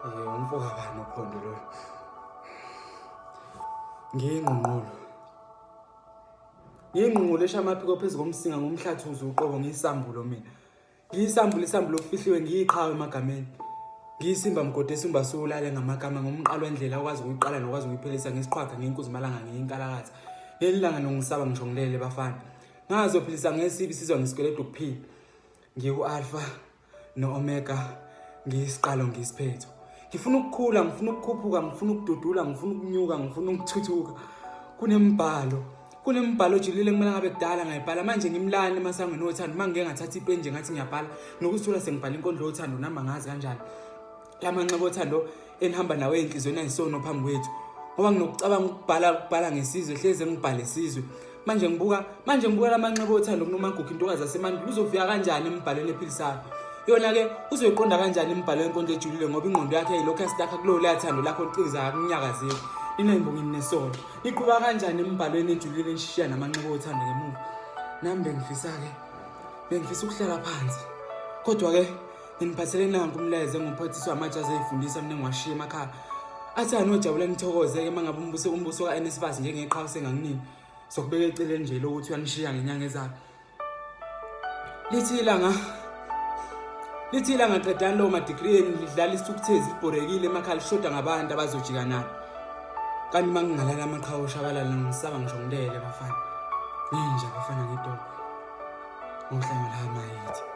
Umfoka bani ophondo lo. Ngiyingqunqulo eshamaphiko phezulu komsinga ngomhlathuzo uqobo ngiyisambulo mina. Isambulo ofihliwe ngiyiqhawe emagameni. Ngiyisimba mgodi esumba sulale ngamagama ngomqalo wendlela okwazi ukuyiqala nokwazi ukuyiphelisa ngesiqhwaga ngenkuzimalanga ngiyinkalakatha. Lelilanga nongisaba ngisho ngilele bafana. Ngazophilisa ngesibi sizwa ngisikweletu ukuphila. Ngiku-alpha no-omega ngiyisiqalo ngiyisiphetho. Ngifuna ukukhula, ngifuna ukukhuphuka, ngifuna ukududula, ngifuna ukunyuka, ngifuna ukuthuthuka. Kunembhalo ojulile kumele ngabe kudala ngayibhala manje ngimlane emasangweni othando mangeke ngathatha ipeni nje ngathi ngiyabhala nokuzithola sengibhala inkondlo yothando nami ngazi kanjani. Lamanxeba othando enihamba nawe enhlizweni ayisono phambi kwethu. Ngoba nginokucabanga ukubhala ngesizwe hleze ngibhale isizwe. Manje ngibuka lamanxeba othando kuNomagugu Intokazi YaseMandulo uzofika kanjani embhalweni ephilisayo. Yona ke uzoyiqonda kanjani imbhalo yenkondlo ejulile ngoba ingqondo yakhe ayilokho yasitaka kulo lathando lakho liqiza akunyakazeli. Ninembongini nesolo. Iqhuba kanjani embhalweni ejulile enishiya namanxeba othando ngemuva. Nami bengifisa ukuhlala phansi. Kodwa ke nginiphathele nanku umleze ngophathiswa amajazi ezifundisa mina ngiwashiya emakhaya. Athi anojabula nithokoze ke mangabe umbuso kaNSFAS njengeqhawe senganginini. Sokubeka eceleni nje lokuthi uyanishiya ngenyanga ezayo. Lithi ilanga qedana lo ma-degree lidlala isithukuthezi libhorekile emakhaya lishoda ngabantu abazojika nalo. Kanti mangingalala amaqhawe oshabalala ngisaba ngisho ngilele bafana. Ninja bafana ngedolo. Ngohlanga la mayithi.